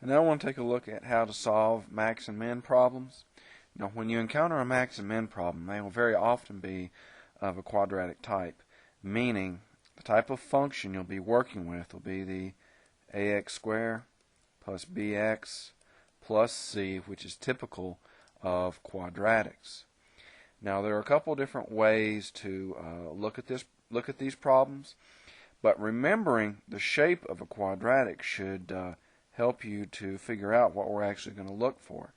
And now I want to take a look at how to solve max and min problems. Now, when you encounter a max and min problem, they will very often be of a quadratic type, meaning the type of function you'll be working with will be the ax squared plus bx plus c, which is typical of quadratics. Now, there are a couple different ways to look at these problems, but remembering the shape of a quadratic should help you to figure out what we're actually going to look for.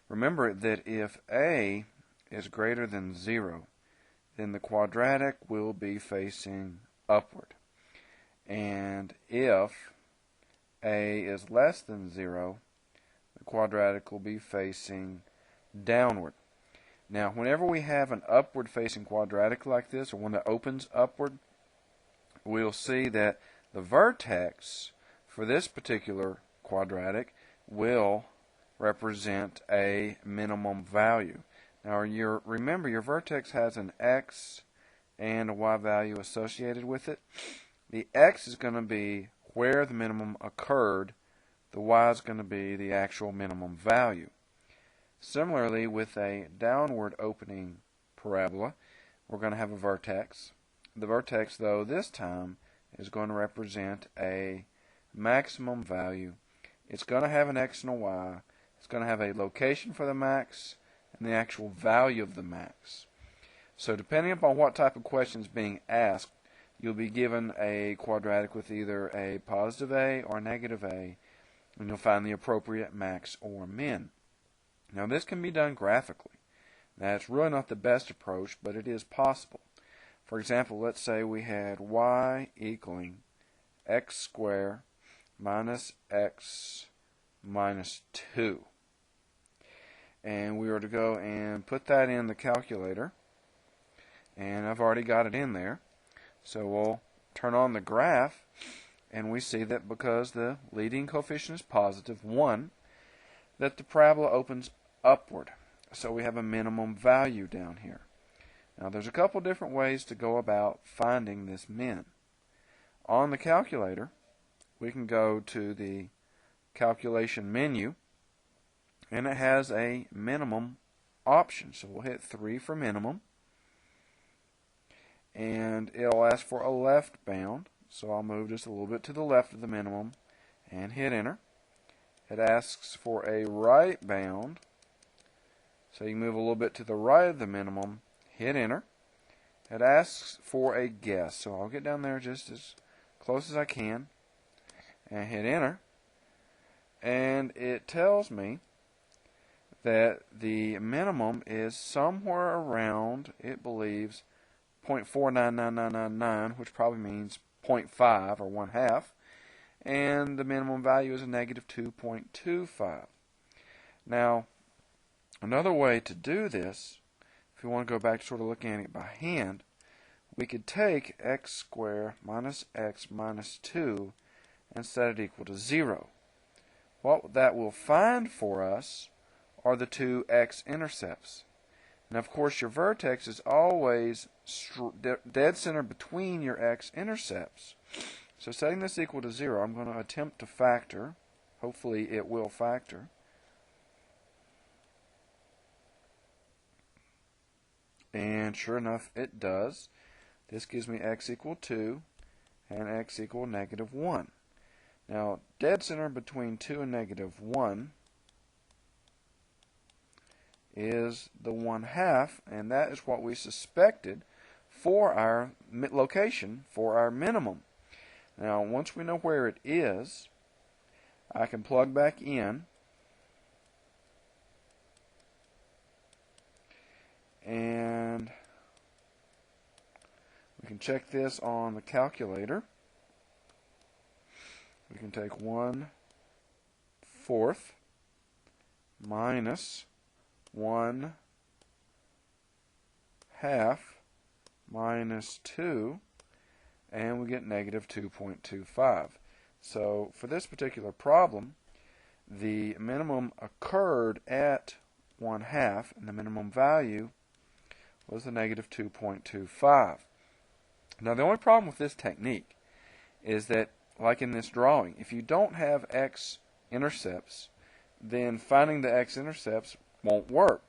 Remember that if a is greater than 0, then the quadratic will be facing upward. And if a is less than 0, the quadratic will be facing downward. Now, whenever we have an upward facing quadratic like this, or one that opens upward, we'll see that the vertex for this particular quadratic will represent a minimum value. Now, remember your vertex has an x and a y value associated with it. The x is going to be where the minimum occurred. The y is going to be the actual minimum value. Similarly, with a downward opening parabola, we're going to have a vertex. The vertex, though, this time is going to represent a maximum value. It's going to have an x and a y. It's going to have a location for the max and the actual value of the max. So depending upon what type of question is being asked, you'll be given a quadratic with either a positive a or a negative a, and you'll find the appropriate max or min. Now, this can be done graphically. Now, it's really not the best approach, but it is possible. For example, let's say we had y equaling x squared minus x minus 2. And we were to go and put that in the calculator. And I've already got it in there. So we'll turn on the graph, and we see that because the leading coefficient is positive, 1, that the parabola opens upward. So we have a minimum value down here. Now, there's a couple different ways to go about finding this min. On the calculator, we can go to the calculation menu, and it has a minimum option. So we'll hit 3 for minimum, and it'll ask for a left bound. So I'll move just a little bit to the left of the minimum and hit enter. It asks for a right bound, so you move a little bit to the right of the minimum, hit enter. It asks for a guess, so I'll get down there just as close as I can and hit enter. And it tells me that the minimum is somewhere around, it believes, 0.499999, which probably means 0.5 or 1/2. And the minimum value is a negative 2.25. Now, another way to do this, if you want to go back to sort of looking at it by hand, we could take x squared minus x minus 2 and set it equal to 0. What that will find for us are the two x-intercepts. And of course, your vertex is always dead center between your x-intercepts. So setting this equal to 0, I'm going to attempt to factor. Hopefully it will factor. And sure enough, it does. This gives me x equal 2 and x equal negative 1. Now, dead center between 2 and negative 1 is the 1/2, and that is what we suspected for our location for our minimum. Now, once we know where it is, I can plug back in, and we can check this on the calculator. We can take 1/4 minus 1/2 minus 2, and we get negative 2.25. So for this particular problem, the minimum occurred at 1/2, and the minimum value was the negative 2.25. Now, the only problem with this technique is that, like in this drawing, if you don't have x intercepts, then finding the x-intercepts won't work.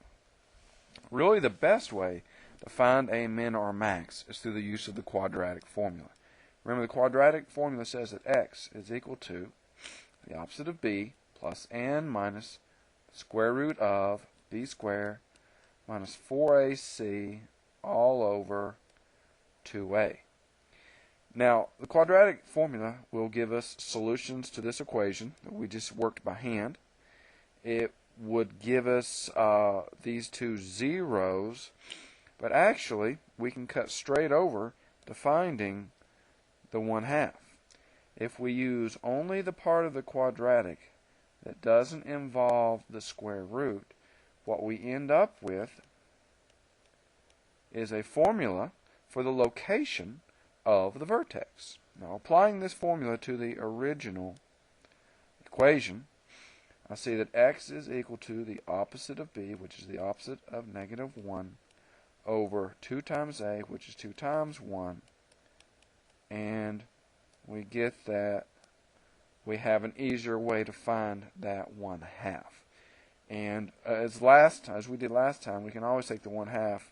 Really, the best way to find a min or max is through the use of the quadratic formula. Remember, the quadratic formula says that x is equal to the opposite of b plus n minus the square root of b squared minus 4ac all over 2a. Now, the quadratic formula will give us solutions to this equation that we just worked by hand. It would give us these two zeros, but actually we can cut straight over to finding the 1/2. If we use only the part of the quadratic that doesn't involve the square root, what we end up with is a formula for the location of the vertex. Now, applying this formula to the original equation, I see that x is equal to the opposite of b, which is the opposite of -1, over 2 times a, which is 2 times 1, and we get that we have an easier way to find that 1/2. And as we did last time, we can always take the 1/2,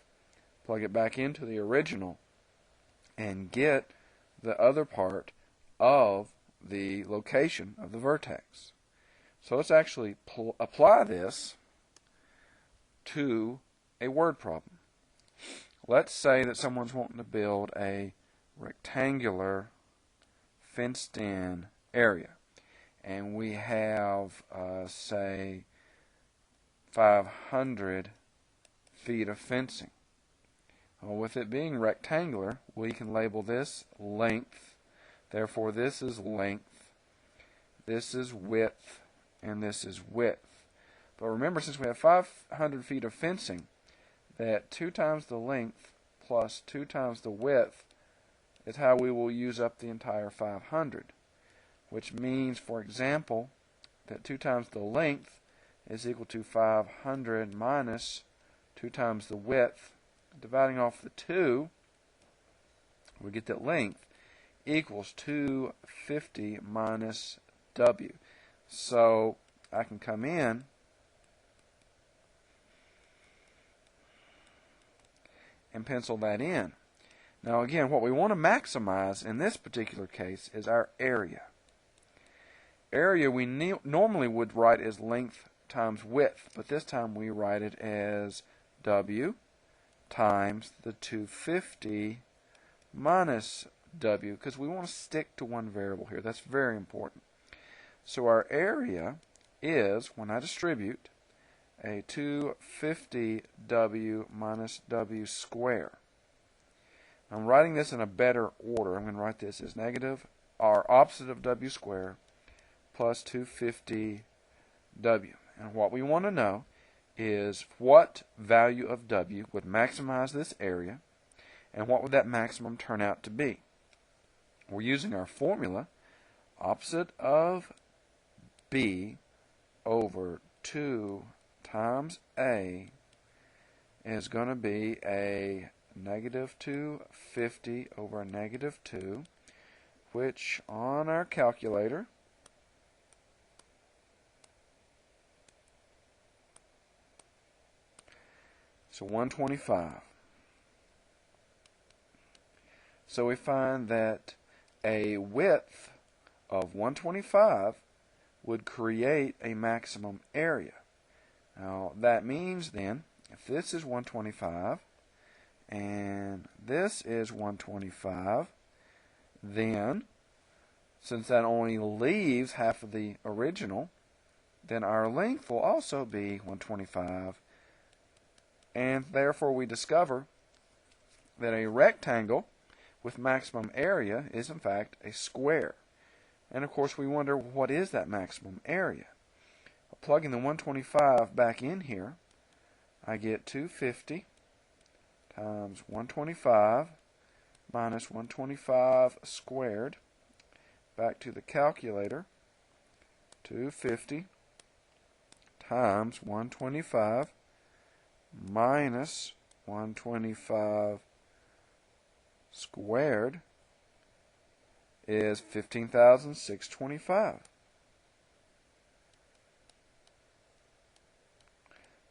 plug it back into the original, and get the other part of the location of the vertex. So let's actually apply this to a word problem. Let's say that someone's wanting to build a rectangular fenced-in area, and we have, say, 500 feet of fencing. Well, with it being rectangular, we can label this length. Therefore, this is length, this is width, and this is width. But remember, since we have 500 feet of fencing, that 2 times the length plus 2 times the width is how we will use up the entire 500, which means, for example, that 2 times the length is equal to 500 minus 2 times the width. Dividing off the 2, we get that length equals 250 minus w. So I can come in and pencil that in. Now again, what we want to maximize in this particular case is our area. Area we normally would write as length times width, but this time we write it as w times the 250 minus w, because we want to stick to one variable here. That's very important. So our area is, when I distribute, a 250w minus w squared. I'm writing this in a better order. I'm going to write this as negative, or opposite of w squared, plus 250w. And what we want to know is what value of w would maximize this area, and what would that maximum turn out to be. We're using our formula, opposite of b over 2 times a is going to be a negative 250 over a negative 2, which on our calculator so 125. So we find that a width of 125 would create a maximum area. Now that means then, if this is 125 and this is 125, then since that only leaves half of the original, then our length will also be 125. And therefore we discover that a rectangle with maximum area is in fact a square. And of course we wonder, what is that maximum area? Well, plugging the 125 back in here, I get 250 times 125 minus 125 squared. Back to the calculator, 250 times 125 minus 125 squared is 15,625.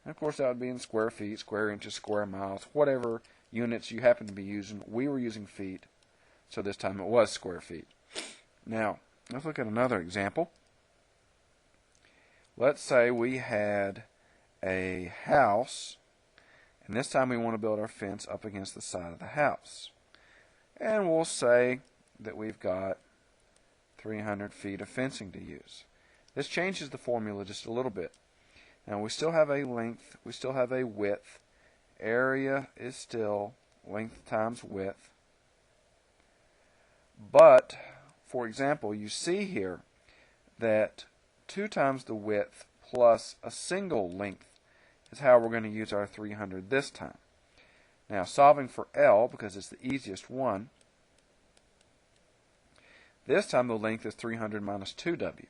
And of course, that would be in square feet, square inches, square miles, whatever units you happen to be using. We were using feet, so this time it was square feet. Now, let's look at another example. Let's say we had a house, and this time we want to build our fence up against the side of the house. And we'll say that we've got 300 feet of fencing to use. This changes the formula just a little bit. Now we still have a length, we still have a width. Area is still length times width. But, for example, you see here that 2 times the width plus a single length is how we're going to use our 300 this time. Now, solving for L, because it's the easiest one, this time the length is 300 minus 2W.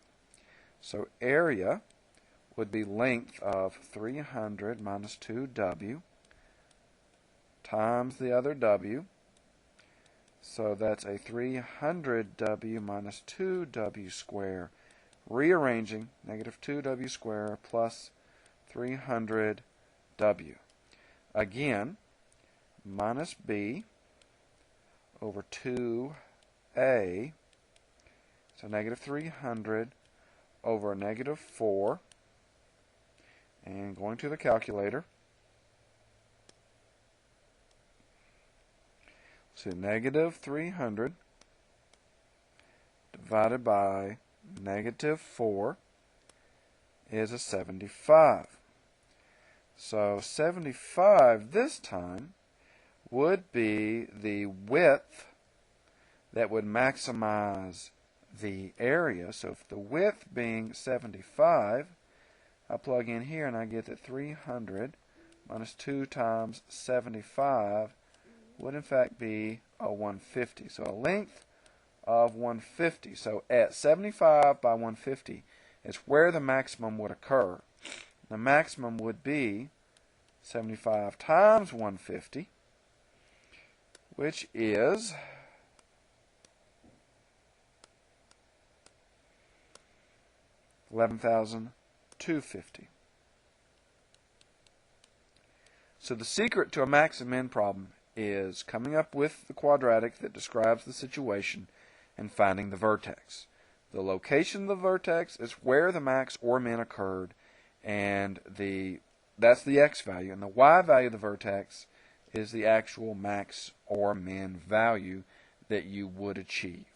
So area would be length of 300 minus 2W times the other W. So that's a 300W minus 2W squared. Rearranging, negative 2W squared plus 300W. Again, minus B over 2A. So negative 300 over negative 4. And going to the calculator. So negative 300 divided by negative 4 is a 75. So 75 this time would be the width that would maximize the area. So if the width being 75, I plug in here and I get that 300 minus 2 times 75 would in fact be a 150. So a length of 150. So at 75 by 150 is where the maximum would occur. The maximum would be 75 times 150, which is 11,250. So the secret to a max and min problem is coming up with the quadratic that describes the situation and finding the vertex. The location of the vertex is where the max or min occurred, and that's the x value, and the y value of the vertex is the actual max or min value that you would achieve.